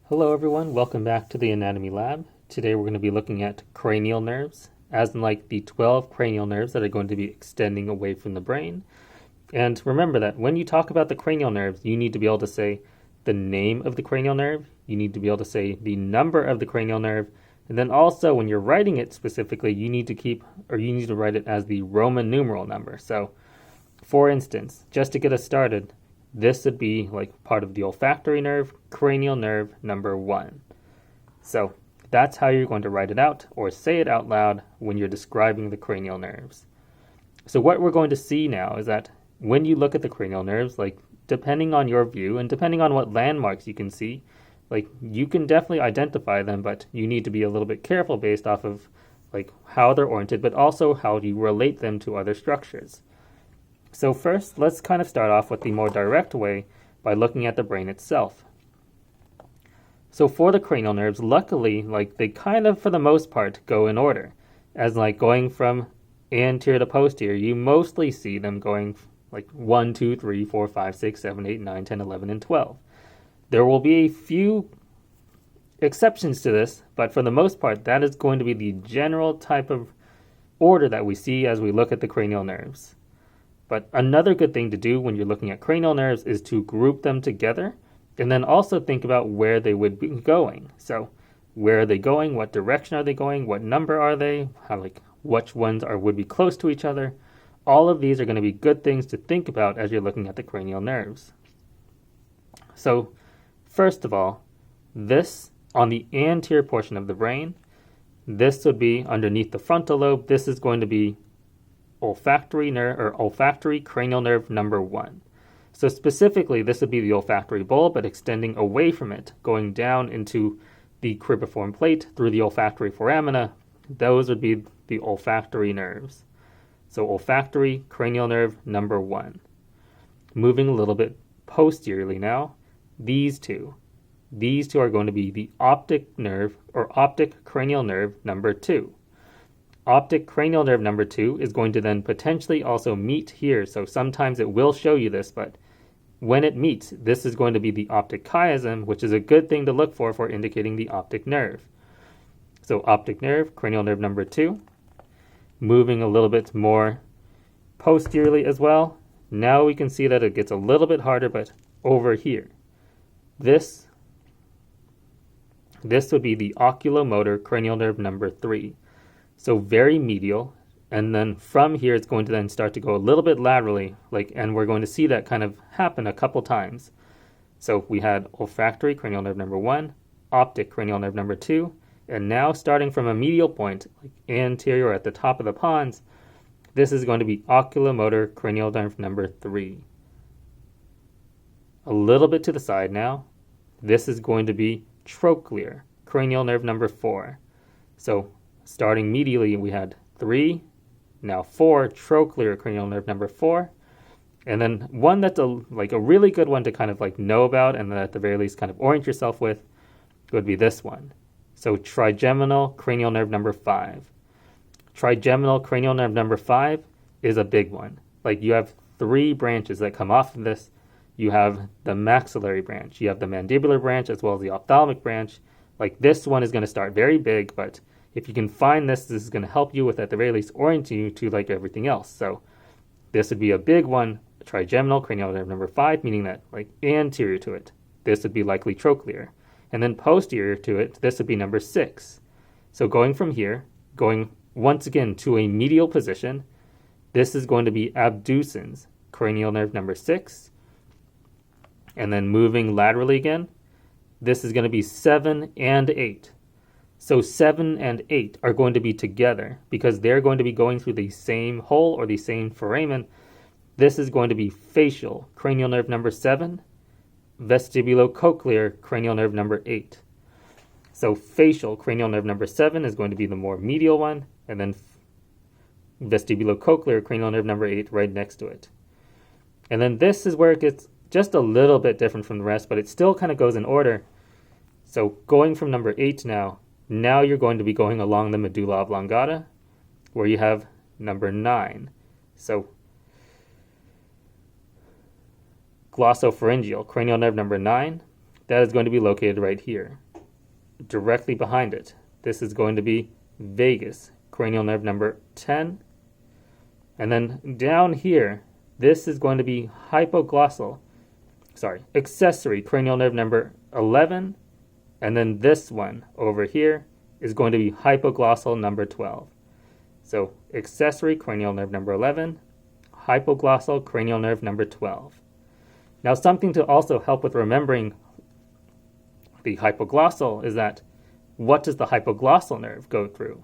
Hello everyone, welcome back to the Anatomy Lab. Today we're going to be looking at cranial nerves, as in like the 12 cranial nerves that are going to be extending away from the brain. And remember that when you talk about the cranial nerves, you need to be able to say the name of the cranial nerve, you need to be able to say the number of the cranial nerve, and then also when you're writing it specifically, you need to write it as the Roman numeral number. So, for instance, just to get us started, this would be like part of the olfactory nerve, cranial nerve number 1. So that's how you're going to write it out or say it out loud when you're describing the cranial nerves. So what we're going to see now is that when you look at the cranial nerves, like depending on your view and depending on what landmarks you can see, like you can definitely identify them, but you need to be a little bit careful based off of like how they're oriented, but also how you relate them to other structures. So first, let's kind of start off with the more direct way by looking at the brain itself. So for the cranial nerves, luckily, like they kind of, for the most part, go in order. As like going from anterior to posterior, you mostly see them going like 1, 2, 3, 4, 5, 6, 7, 8, 9, 10, 11, and 12. There will be a few exceptions to this, but for the most part, that is going to be the general type of order that we see as we look at the cranial nerves. But another good thing to do when you're looking at cranial nerves is to group them together and then also think about where they would be going. So where are they going? What direction are they going? What number are they? Which ones would be close to each other? All of these are going to be good things to think about as you're looking at the cranial nerves. So first of all, this on the anterior portion of the brain, this would be underneath the frontal lobe. This is going to be olfactory nerve or olfactory cranial nerve number 1. So specifically, this would be the olfactory bulb, but extending away from it, going down into the cribriform plate through the olfactory foramina. Those would be the olfactory nerves. So olfactory cranial nerve number 1. Moving a little bit posteriorly now, these two are going to be the optic nerve or optic cranial nerve number 2. Optic cranial nerve number 2 is going to then potentially also meet here. So sometimes it will show you this, but when it meets, this is going to be the optic chiasm, which is a good thing to look for indicating the optic nerve. So optic nerve, cranial nerve number 2. Moving a little bit more posteriorly as well. Now we can see that it gets a little bit harder, but over here. This would be the oculomotor cranial nerve number 3. So very medial, and then from here it's going to then start to go a little bit laterally, and we're going to see that kind of happen a couple times. So we had olfactory cranial nerve number 1, optic cranial nerve number 2, and now starting from a medial point, like anterior at the top of the pons, this is going to be oculomotor cranial nerve number 3. A little bit to the side now, this is going to be trochlear cranial nerve number 4. So starting medially, we had 3, now 4, trochlear cranial nerve number 4. And then one that's a really good one to kind of know about and then at the very least kind of orient yourself with would be this one. So trigeminal cranial nerve number 5. Trigeminal cranial nerve number 5 is a big one. You have 3 branches that come off of this. You have the maxillary branch, you have the mandibular branch, as well as the ophthalmic branch. This one is going to start very big, but if you can find this is going to help you with, at the very least, orienting you to everything else. So this would be a big one, trigeminal cranial nerve number 5, meaning that anterior to it, this would be likely trochlear. And then posterior to it, this would be number 6. So going from here, going once again to a medial position, this is going to be abducens cranial nerve number 6. And then moving laterally again, this is going to be 7 and 8. So 7 and 8 are going to be together because they're going to be going through the same hole or the same foramen. This is going to be facial cranial nerve number 7, vestibulocochlear cranial nerve number 8. So facial cranial nerve number 7 is going to be the more medial one, and then vestibulocochlear cranial nerve number 8 right next to it. And then this is where it gets just a little bit different from the rest, but it still kind of goes in order. So going from number 8 now you're going to be going along the medulla oblongata, where you have number 9. So glossopharyngeal cranial nerve number 9, that is going to be located right here. Directly behind it, this is going to be vagus cranial nerve number 10. And then down here, this is going to be accessory cranial nerve number 11. And then this one over here is going to be hypoglossal number 12. So accessory cranial nerve number 11, hypoglossal cranial nerve number 12. Now something to also help with remembering the hypoglossal is that what does the hypoglossal nerve go through?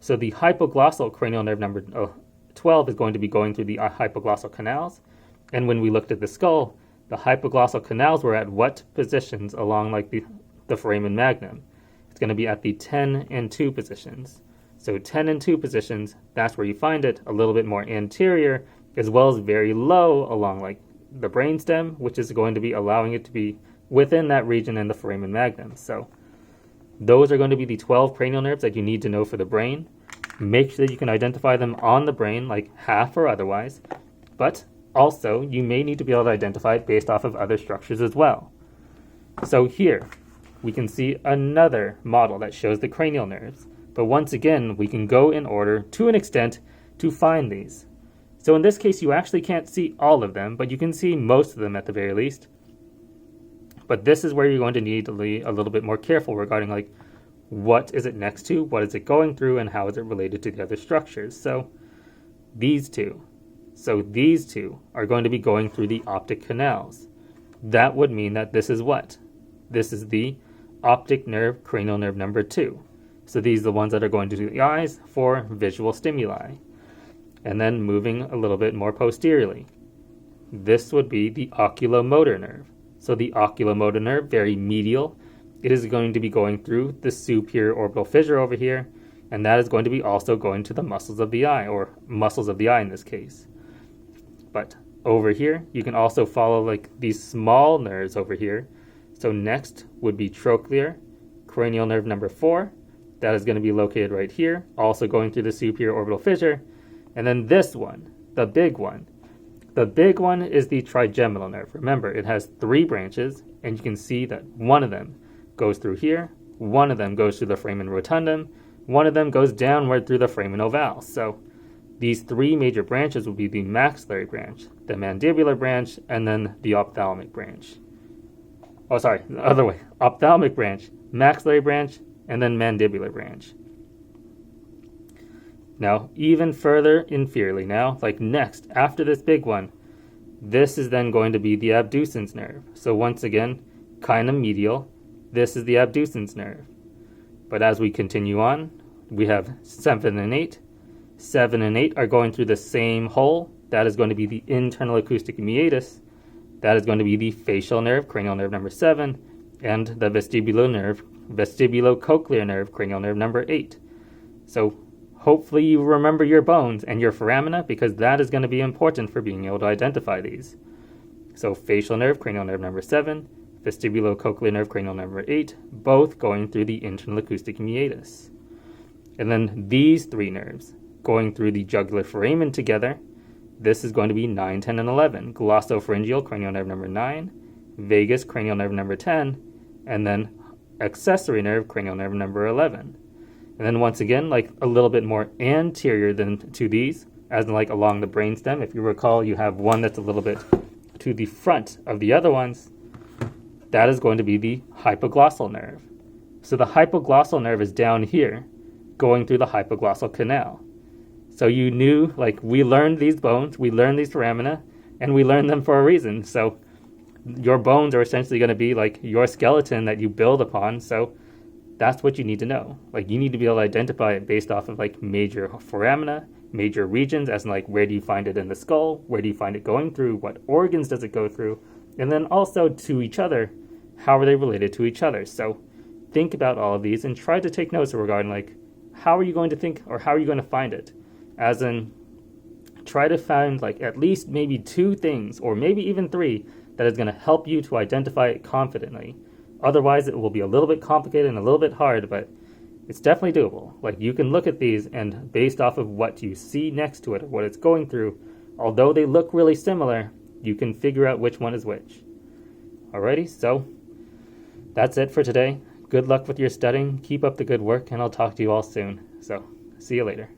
So the hypoglossal cranial nerve number 12 is going to be going through the hypoglossal canals. And when we looked at the skull, the hypoglossal canals were at what positions along like the foramen magnum? It's going to be at the 10 and 2 positions. So 10 and 2 positions, that's where you find it, a little bit more anterior, as well as very low along like the brainstem, which is going to be allowing it to be within that region in the foramen magnum. So those are going to be the 12 cranial nerves that you need to know for the brain. Make sure that you can identify them on the brain, like half or otherwise, but also you may need to be able to identify it based off of other structures as well. So here we can see another model that shows the cranial nerves, but once again we can go in order to an extent to find these. So in this case you actually can't see all of them, but you can see most of them at the very least. But this is where you're going to need to be a little bit more careful regarding like what is it next to, what is it going through, and how is it related to the other structures. So these two are going to be going through the optic canals. That would mean that this is what? This is the optic nerve, cranial nerve number 2. So these are the ones that are going to the eyes for visual stimuli. And then moving a little bit more posteriorly, this would be the oculomotor nerve. So the oculomotor nerve, very medial, it is going to be going through the superior orbital fissure over here, and that is going to be also going to the muscles of the eye, or muscles of the eye in this case. But over here, you can also follow like these small nerves over here. So next would be trochlear, cranial nerve number 4. That is going to be located right here, also going through the superior orbital fissure. And then this one, the big one. The big one is the trigeminal nerve. Remember, it has 3 branches, and you can see that one of them goes through here, one of them goes through the foramen rotundum, one of them goes downward through the foramen ovale. So these 3 major branches will be the maxillary branch, the mandibular branch, and then the ophthalmic branch. Oh, sorry, the other way. Ophthalmic branch, maxillary branch, and then mandibular branch. Now, even further inferiorly now, like next, after this big one, this is then going to be the abducens nerve. So once again, kind of medial, this is the abducens nerve. But as we continue on, we have 7 and 8. 7 and 8 are going through the same hole. That is going to be the internal acoustic meatus. That is going to be the facial nerve, cranial nerve number 7, and the vestibulocochlear nerve, cranial nerve number 8. So hopefully you remember your bones and your foramina, because that is going to be important for being able to identify these. So facial nerve, cranial nerve number 7, vestibulocochlear nerve, cranial nerve number 8, both going through the internal acoustic meatus. And then these 3 nerves going through the jugular foramen together. This is going to be 9, 10, and 11. Glossopharyngeal, cranial nerve number 9, vagus, cranial nerve number 10, and then accessory nerve, cranial nerve number 11. And then once again, like a little bit more anterior than to these, as in like along the brainstem. If you recall, you have one that's a little bit to the front of the other ones. That is going to be the hypoglossal nerve. So the hypoglossal nerve is down here, going through the hypoglossal canal. So you knew, like, we learned these bones, we learned these foramina, and we learned them for a reason. So your bones are essentially going to be like your skeleton that you build upon. So that's what you need to know. Like, you need to be able to identify it based off of like major foramina, major regions, as in like where do you find it in the skull, where do you find it going through, what organs does it go through, and then also to each other, how are they related to each other. So think about all of these and try to take notes regarding like how are you going to think, or how are you going to find it. As in, try to find like at least maybe 2 things, or maybe even 3, that is going to help you to identify it confidently. Otherwise, it will be a little bit complicated and a little bit hard, but it's definitely doable. Like, you can look at these, and based off of what you see next to it, or what it's going through, although they look really similar, you can figure out which one is which. Alrighty, so That's it for today. Good luck with your studying, keep up the good work, and I'll talk to you all soon. So, see you later.